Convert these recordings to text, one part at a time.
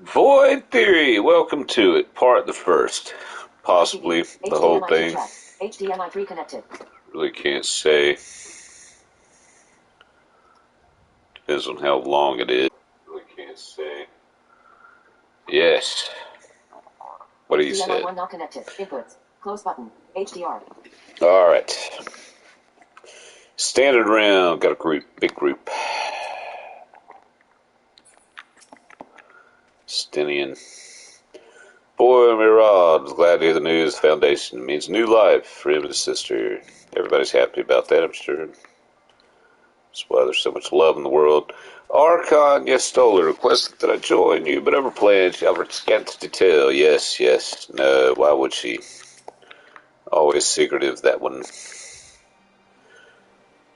Void Theory, welcome to it. Part the first. Possibly the whole thing. HDMI 3 connected. Really can't say. Depends on how long it is. Really can't say. Yes. What do you say? HDMI 1 not connected. Inputs. Close button. HDR. Alright. Standard round. Got a group. Big group. Stinian. Boy, Mirad was glad to hear the news. Foundation means new life for him and his sister. Everybody's happy about that, I'm sure. That's why there's so much love in the world. Archon, yes, Stoller, requested that I join you, but never planned. She ever scant to tell. Yes, yes. No, why would she? Always secretive, that one.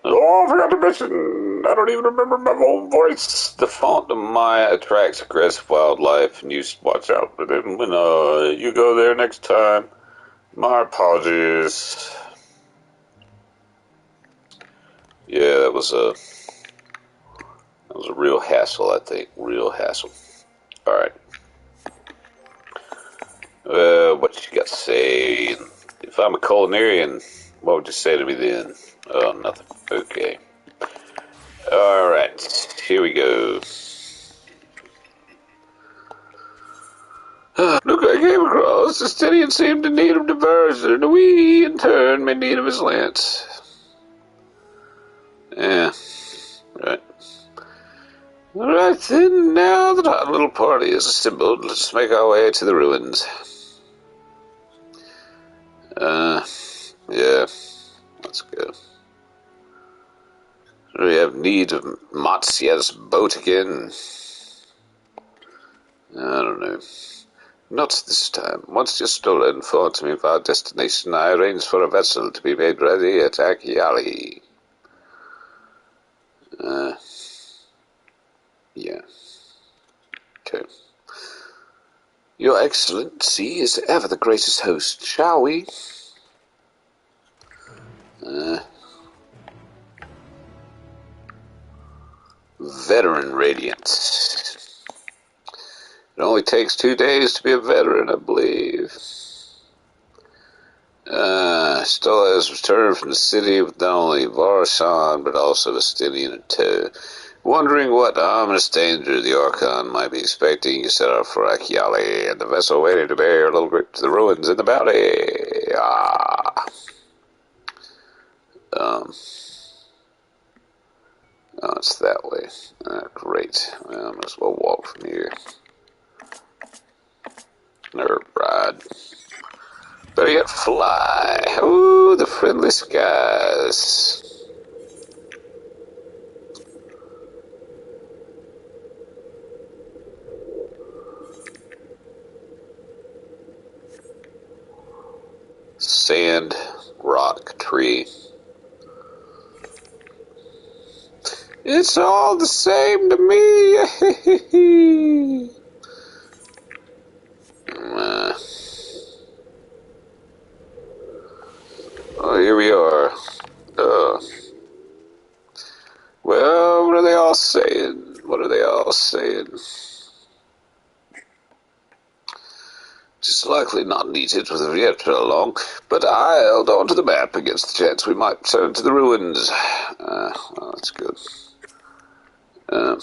Oh, I forgot to mention, I don't even remember my own voice. The font of Maya attracts aggressive wildlife, and you should watch out for them when you go there next time. My apologies. Yeah, that was a real hassle, I think. Real hassle. Alright. What you got to say? If I'm a culinarian, what would you say to me then? Oh, nothing. Okay. Alright, here we go. Look, I came across. The Stinian seemed in need of diversion, and we, in turn, may need of his lance. Yeah, right. Alright then, now that our little party is assembled, let's make our way to the ruins. Yeah, let's go. We have need of Matzia's boat again. I don't know. Not this time. Once you stole and informed me of our destination, I arranged for a vessel to be made ready at Akiali. Yeah. Okay. Your Excellency is ever the greatest host, shall we? Veteran Radiant. It only takes 2 days to be a veteran, I believe. Stola has returned from the city with not only Varsan, but also the Stinian in tow. Wondering what ominous danger the Archon might be expecting, you set out for Akiali, and the vessel waiting to bear a little grip to the ruins in the bounty. Oh, it's that way. Great. Well, I might as well walk from here. Or ride. Better yet, fly. Ooh, the friendly skies. Sand, rock, tree. It's all the same to me. Oh, here we are. Well, what are they all saying? What are they all saying? Just likely not needed with Rieta along, but I held on to the map against the chance we might turn to the ruins. Well, that's good. Yeah.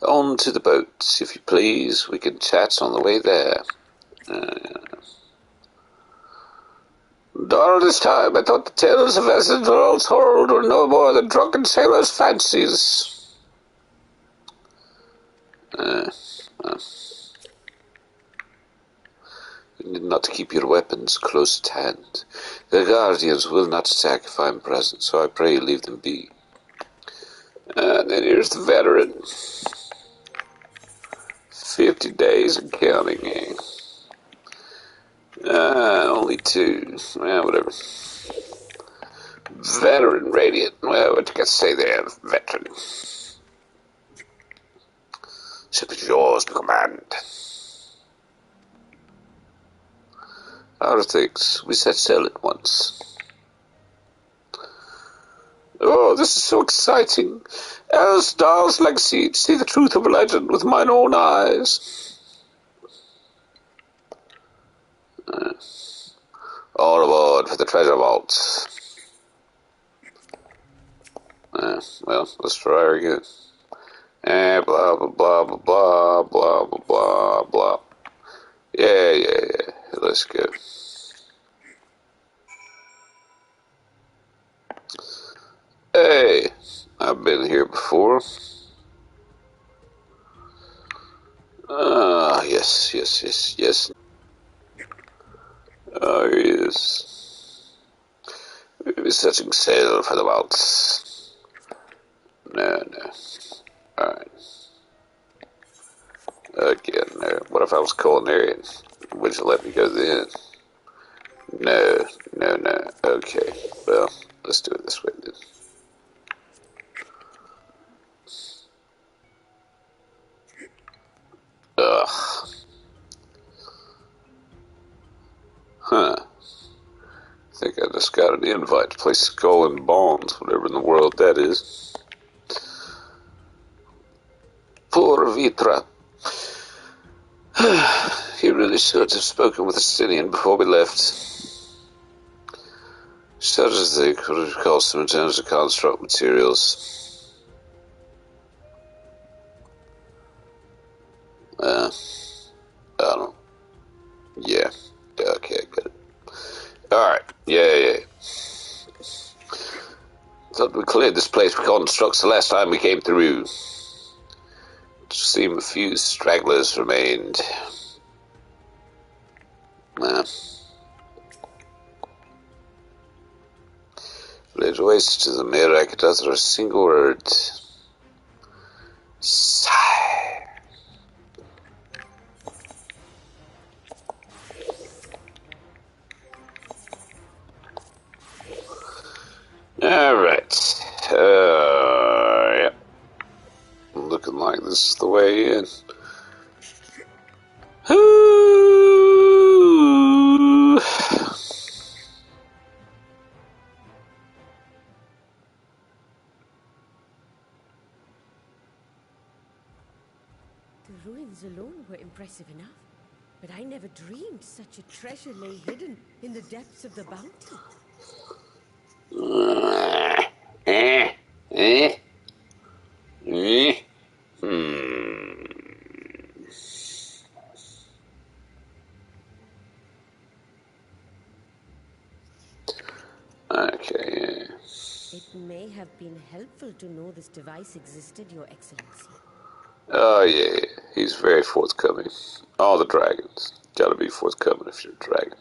On to the boats, if you please. We can chat on the way there. All this time I thought the tales of vessels all told were no more than drunken sailors' fancies. You need not to keep your weapons close at hand. The guardians will not attack if I am present, so I pray you leave them be. And then here's the veteran. 50 days and counting, eh? Only 2. Whatever. Veteran Radiant. Well, what you got to say there, veteran? Ship is yours to command. How are things? We set sail at once. Oh, this is so exciting. As stars legacy to see the truth of a legend with mine own eyes. All aboard for the treasure vault. Well, let's try again. Blah, blah, blah, blah, blah, blah, blah, blah, blah. Yeah. Let's go. Hey, I've been here before. Yes. Oh, here he is. We'll be setting sail for the vaults. No. Alright. Again, no. What if I was culinarian? Would you let me go then? No. Okay. Well, let's do it this way then. Ugh. Huh. I think I just got an invite to play Skull and Bones, whatever in the world that is. Poor Vitra. He really should have spoken with Estinian before we left. Such as they could have cost him in terms of construct materials. I don't know. Yeah. Okay, good. Alright. Yeah. Thought we cleared this place for constructs the last time we came through. It seemed a few stragglers remained. Laid waste to the Merak utter a single word. Sigh. Alright. Yep. Looking like this is the way in. The ruins alone were impressive enough, but I never dreamed such a treasure lay hidden in the depths of the bounty. Okay. It may have been helpful to know this device existed, Your Excellency. Oh, yeah. He's very forthcoming. All the dragons. Gotta be forthcoming if you're a dragon.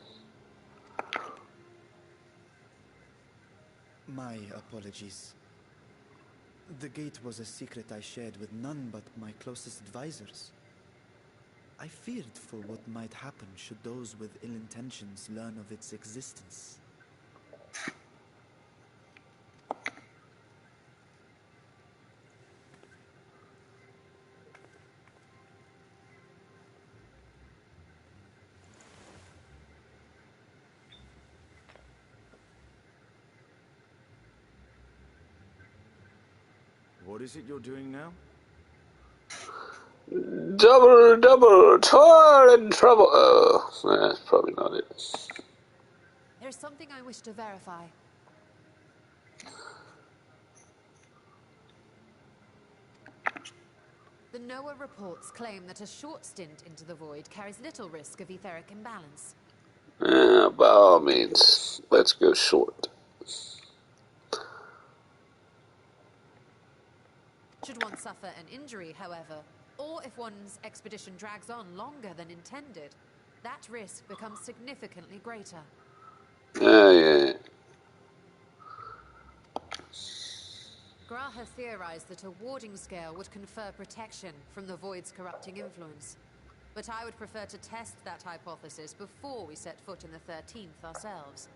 My apologies. The gate was a secret I shared with none but my closest advisors. I feared for what might happen should those with ill intentions learn of its existence. What is it you're doing now? Double, toil and trouble. Oh, that's probably not it. There's something I wish to verify. The NOAA reports claim that a short stint into the void carries little risk of etheric imbalance. By all means, let's go short. Should one suffer an injury, however, or if one's expedition drags on longer than intended, that risk becomes significantly greater. Yeah. Graha theorized that a warding scale would confer protection from the void's corrupting influence. But I would prefer to test that hypothesis before we set foot in the 13th ourselves.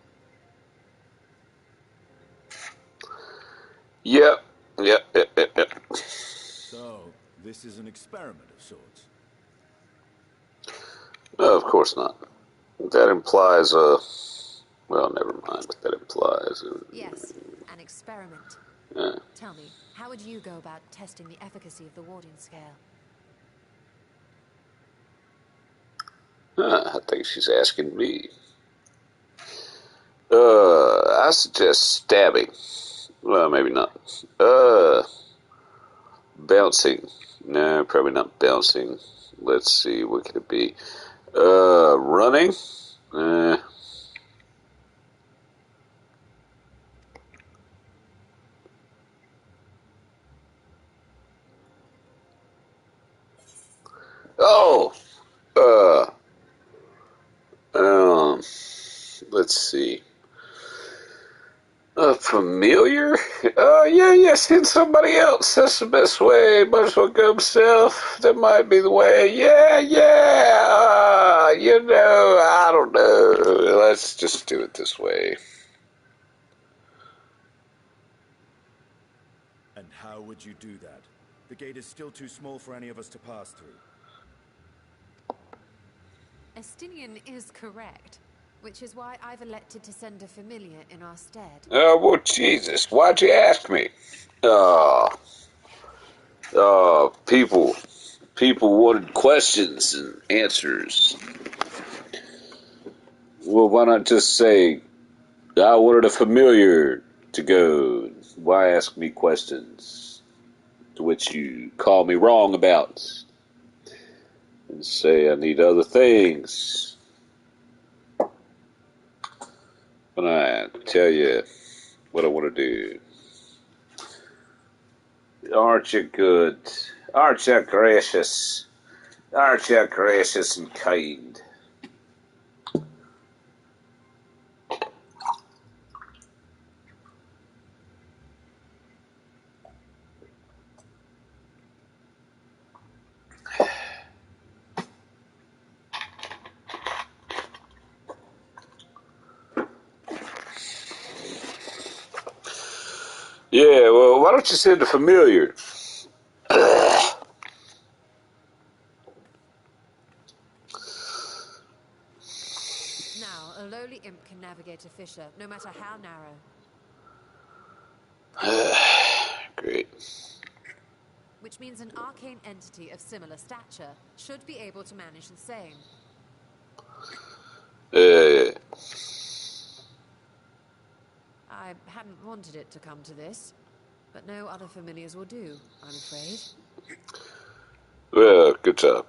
Yep. So, this is an experiment of sorts. No, of course not. That implies well, never mind what that implies. Yes, an experiment. Tell me, how would you go about testing the efficacy of the warding scale? I think she's asking me. I suggest stabbing. Well, maybe not. Bouncing. No, probably not bouncing. Let's see, what could it be? Running? Oh! Uh, um, let's see. Familiar? Yeah, send somebody else. That's the best way. Might as well go himself. That might be the way. Yeah. I don't know. Let's just do it this way. And how would you do that? The gate is still too small for any of us to pass through. Estinian is correct, which is why I've elected to send a familiar in our stead. Oh, well, Jesus. Why'd you ask me? People. People wanted questions and answers. Well, why not just say, I wanted a familiar to go. Why ask me questions to which you call me wrong about? And say I need other things. When I tell you what I want to do. Aren't you good? Aren't you gracious? Aren't you gracious and kind? Yeah, well, why don't you send a familiar? Now, a lowly imp can navigate a fissure, no matter how narrow. Great. Which means an arcane entity of similar stature should be able to manage the same. Yeah. I hadn't wanted it to come to this, but no other familiars will do, I'm afraid. Well, good job.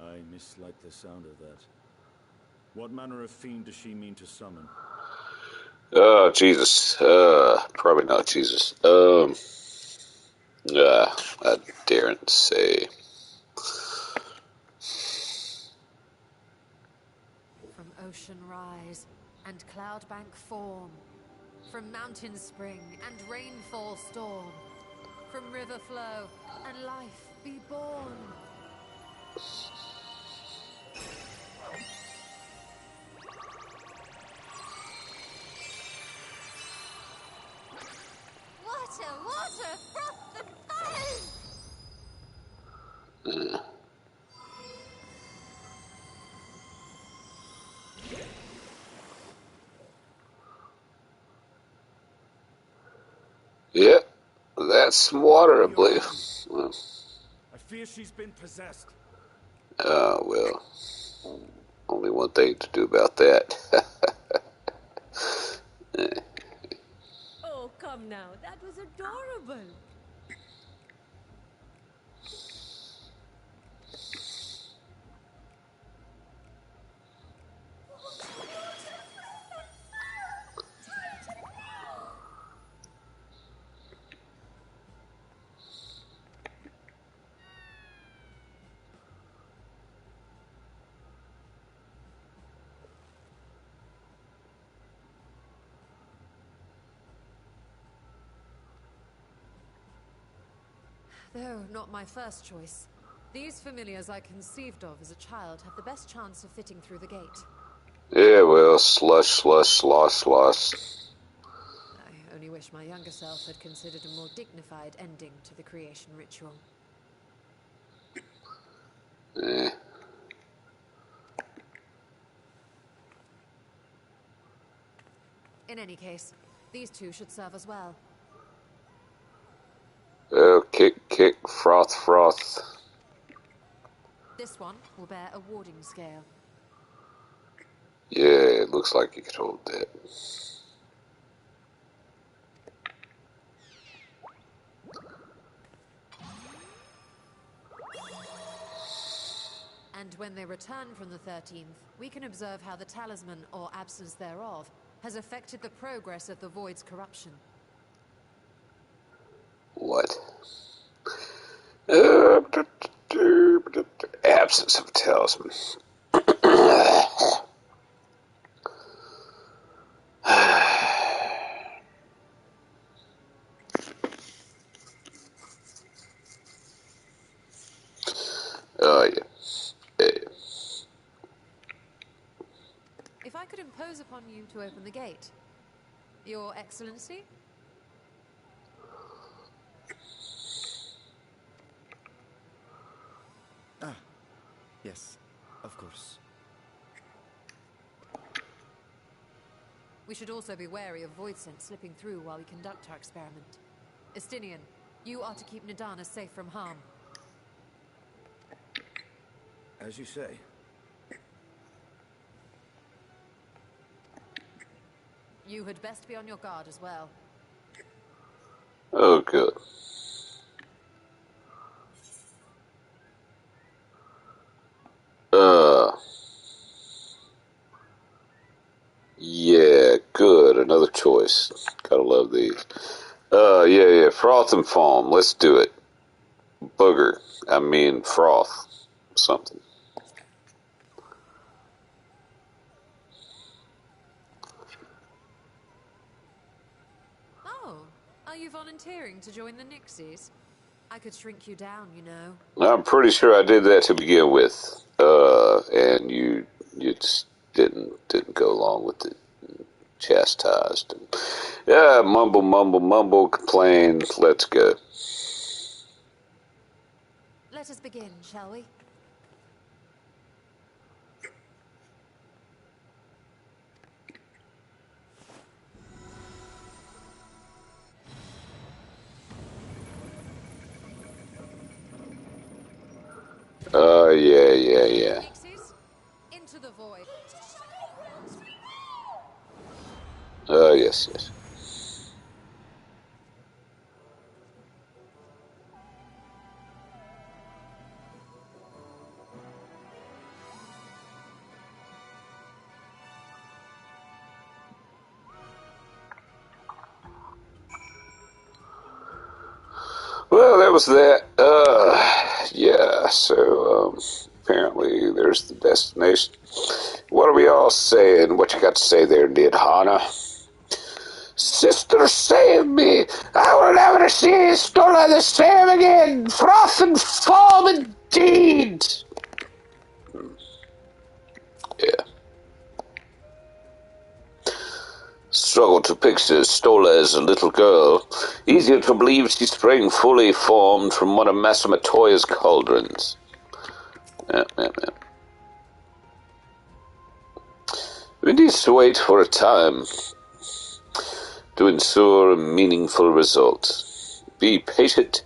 I mislike the sound of that. What manner of fiend does she mean to summon? Oh, Jesus. Probably not Jesus. I daren't say. From ocean rise and cloudbank form, from mountain spring and rainfall storm, from river flow and life be born. Water, froth and foam! Yeah, that's some water, I believe. Well, I fear she's been possessed. well, only one thing to do about that. Oh, come now. That was adorable. Though not my first choice. These familiars I conceived of as a child have the best chance of fitting through the gate. Yeah, well, slush. I only wish my younger self had considered a more dignified ending to the creation ritual. In any case, these two should serve as well. Oh, kick, froth. This one will bear a warding scale. Yeah, it looks like you could hold that. And when they return from the 13th, we can observe how the talisman, or absence thereof, has affected the progress of the Void's corruption. What? Absence of talisman. Oh, yeah. If I could impose upon you to open the gate. Your Excellency? Ah, yes, of course. We should also be wary of void scent slipping through while we conduct our experiment. Estinian, you are to keep Nidana safe from harm. As you say. You had best be on your guard as well. Oh, good. Yeah, good. Another choice. Gotta love these. Yeah. Froth and foam. Let's do it. Booger. I mean, froth. Something. Oh, are you volunteering to join the Nixies? I could shrink you down, you know. I'm pretty sure I did that to begin with. And you just didn't go along with it. Chastised. Yeah, mumble, complain. Let's go. Let us begin, shall we? Yeah. Nixies, into the void. Yes. Well, that was that. Yeah, so, apparently there's the destination. What are we all saying? What you got to say there, Nidhana? Sister, save me! I will never see Stola the same again! Froth and foam indeed! Yeah. Struggle to picture Stola as a little girl. Easier to believe she sprang fully formed from one of Master Matoya's cauldrons. Yeah. We need to wait for a time to ensure a meaningful result. Be patient.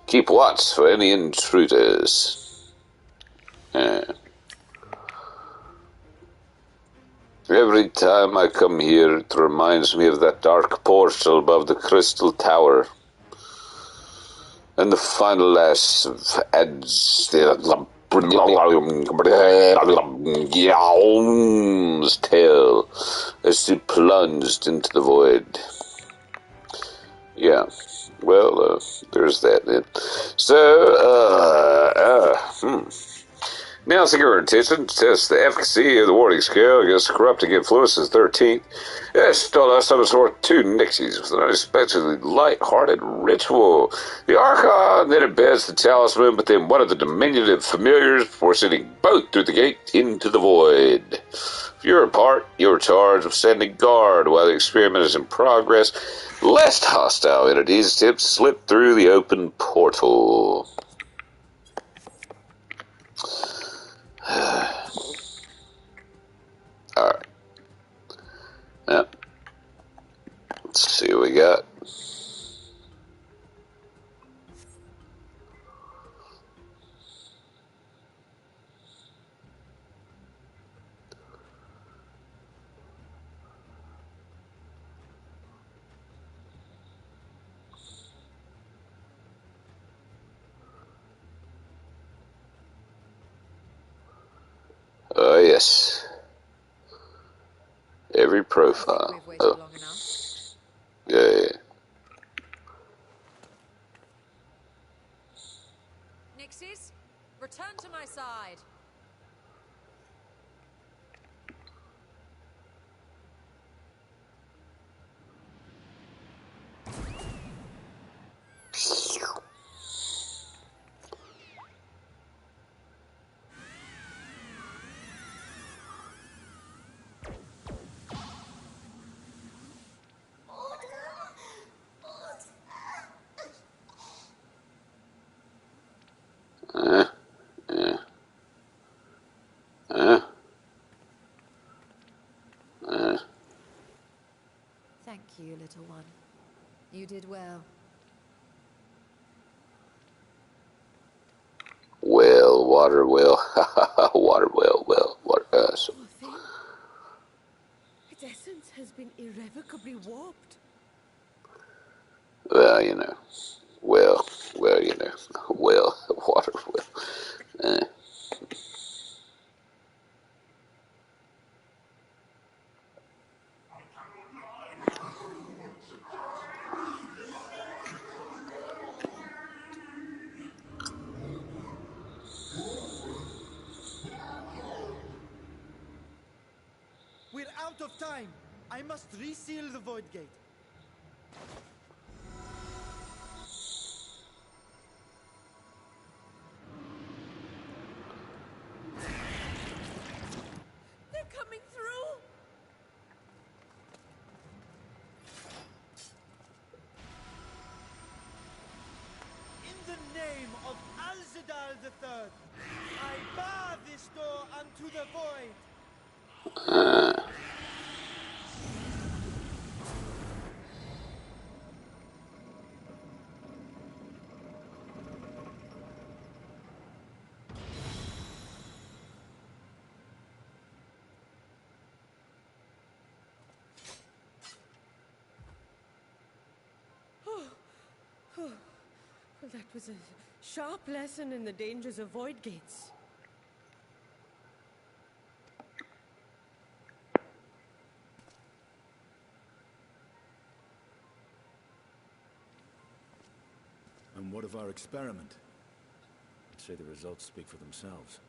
Keep watch for any intruders. Every time I come here, it reminds me of that dark portal above the crystal tower. And the final lash of Ad's tail as she plunged into the void. Yeah, well, there's that then. So, now, seek your attention to test the efficacy of the warding scale against corrupting influences 13th. Stola summons forth two Nixies with an unexpectedly light-hearted ritual. The Archon then embeds the talisman within one of the diminutive familiars before sending both through the gate into the void. For your part, you're charged with standing guard while the experiment is in progress, lest hostile entities attempt to slip through the open portal. Alright. Yep. what we got. Oh, yes. Every profile. I think we've waited long enough. Yeah. Nixies, return to my side. Uh, uh, uh. Thank you, little one. You did well. Well, water well. Water well. Water. Poor thing. Its essence has been irrevocably warped. Well, you know. Well, you know. Well, water well. We're out of time. I must reseal the void gate. They're coming through! In the name of Alzadal III, I bar this door unto the void. Well, that was a sharp lesson in the dangers of void gates. And what of our experiment? I'd say the results speak for themselves.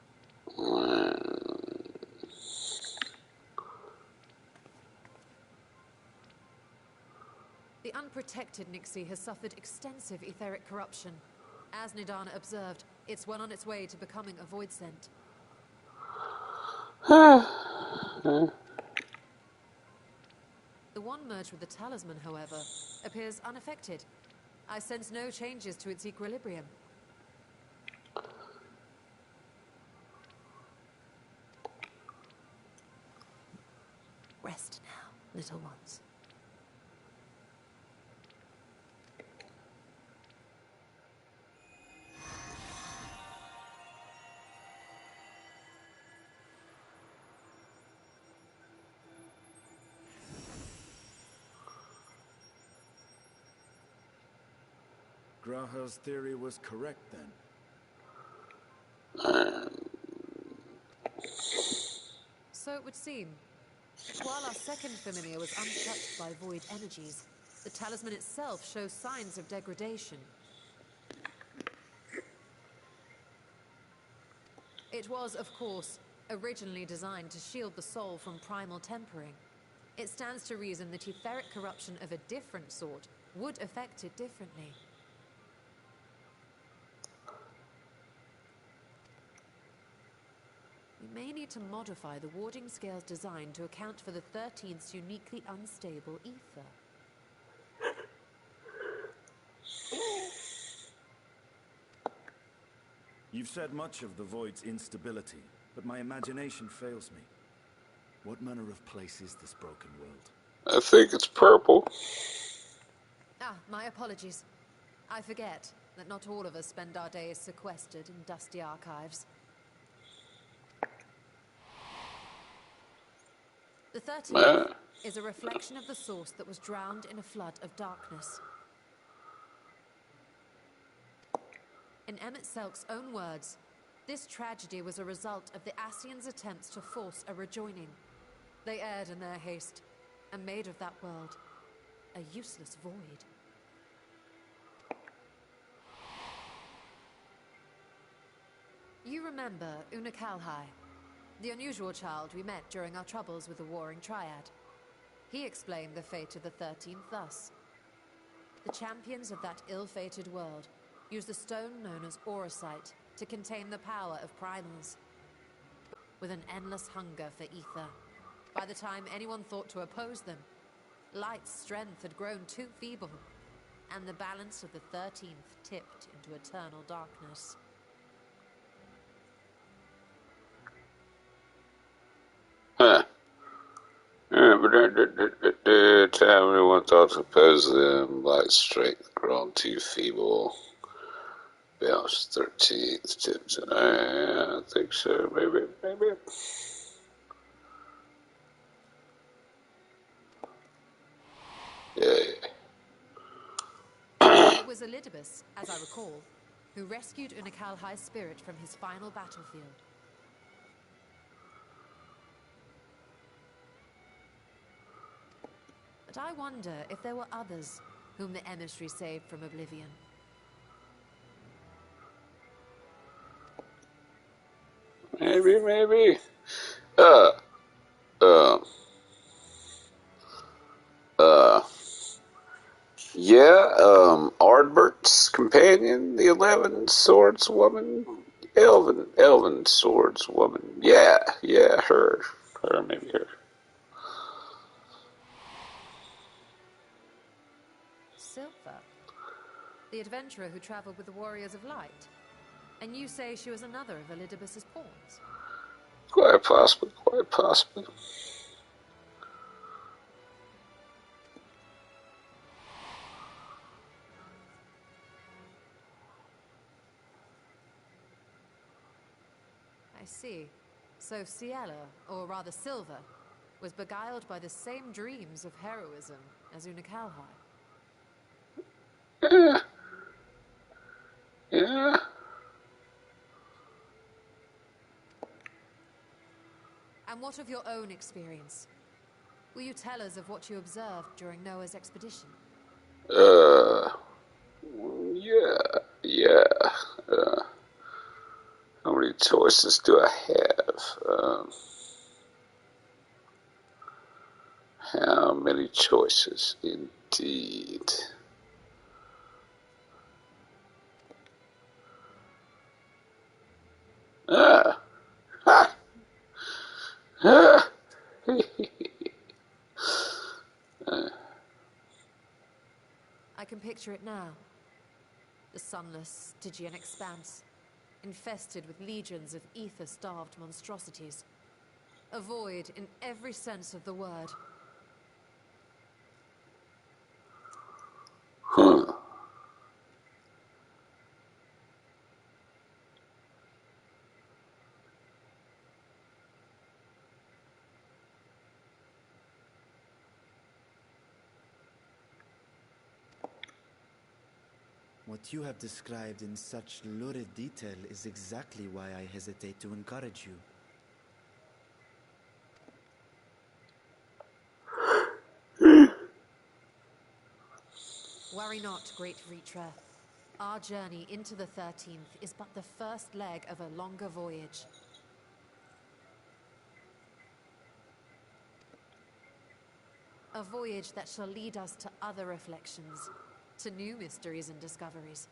The unprotected Nixie has suffered extensive etheric corruption. As Nidana observed, it's well on its way to becoming a void scent. The one merged with the talisman, however, appears unaffected. I sense no changes to its equilibrium. Rest now, little ones. Graha's theory was correct then. So it would seem. While our second familiar was untouched by void energies, the talisman itself shows signs of degradation. It was, of course, originally designed to shield the soul from primal tempering. It stands to reason that etheric corruption of a different sort would affect it differently. We may need to modify the warding scale's design to account for the 13th's uniquely unstable ether. You've said much of the Void's instability, but my imagination fails me. What manner of place is this broken world? I think it's purple. My apologies. I forget that not all of us spend our days sequestered in dusty archives. The 13th is a reflection of the source that was drowned in a flood of darkness. In Selk's own words, this tragedy was a result of the Ascians' attempts to force a rejoining. They erred in their haste, and made of that world a useless void. You remember Unakalhai, the unusual child we met during our troubles with the Warring Triad. He explained the fate of the 13th thus. The champions of that ill-fated world used the stone known as Auracite to contain the power of primals. With an endless hunger for ether, by the time anyone thought to oppose them, Light's strength had grown too feeble, and the balance of the 13th tipped into eternal darkness. Huh. Time everyone thought to oppose them, Light's strength grown too feeble. Balance 13th tipped in. I think so, maybe. Yeah. It was Elidibus, as I recall, who rescued Unakalhai's spirit from his final battlefield. But I wonder if there were others whom the emissary saved from oblivion. Maybe. Ardbert's companion, the 11 swords woman, elven swords woman. Yeah, her, maybe her. Silva, the adventurer who traveled with the Warriors of Light. And you say she was another of Elidibus's pawns? Quite possible. I see. So Ciela, or rather Silva, was beguiled by the same dreams of heroism as Unakalhai. Yeah. And what of your own experience? Will you tell us of what you observed during Noah's expedition? Yeah. How many choices do I have? How many choices, indeed. Ah. I can picture it now. The sunless, Stygian expanse, infested with legions of ether-starved monstrosities. A void in every sense of the word. What you have described in such lurid detail is exactly why I hesitate to encourage you. Worry not, great Reacher. Our journey into the 13th is but the first leg of a longer voyage. A voyage that shall lead us to other reflections, to new mysteries and discoveries.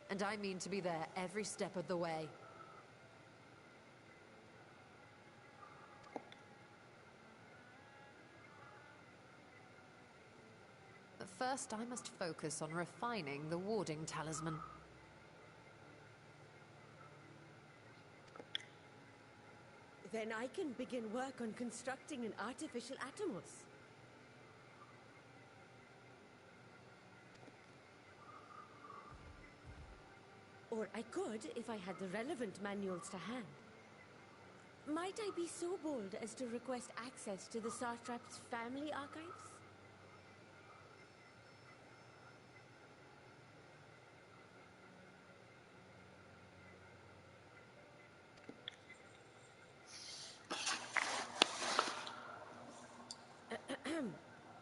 And I mean to be there every step of the way. But first I must focus on refining the warding talisman. Then I can begin work on constructing an artificial Atomos. Or I could if I had the relevant manuals to hand. Might I be so bold as to request access to the Satrap's family archives?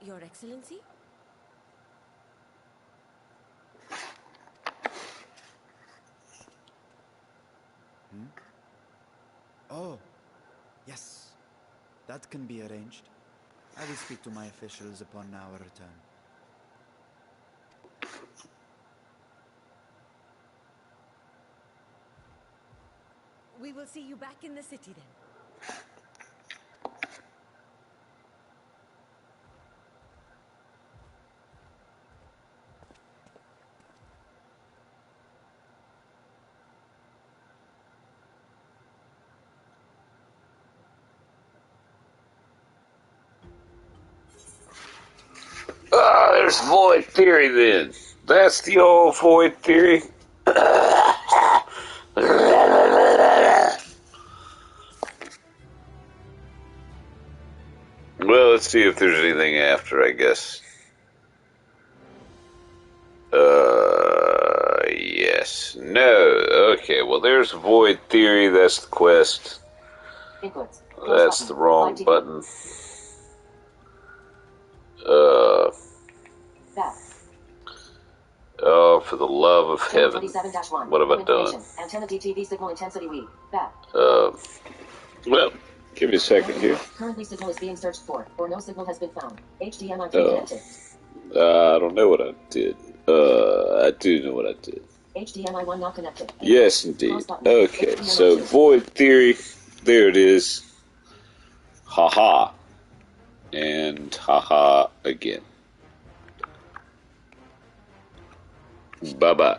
Your Excellency? Oh, yes. That can be arranged. I will speak to my officials upon our return. We will see you back in the city then. Ah, there's void theory then. That's the old void theory. Well, let's see if there's anything after, I guess. Yes. No. Okay, well, there's void theory. That's the quest. Inputs. That's the wrong button. Back. Oh, for the love of heaven. 27-1. What have I done? Antenna DTV signal intensity we. Back. Well, give me a second here. Currently signal is being searched for, or no signal has been found. HDMI 3 connected. I don't know what I did. I do know what I did. HDMI 1 not connected. Yes, indeed. Okay, so void theory. There it is. Haha. And haha again. Bye-bye.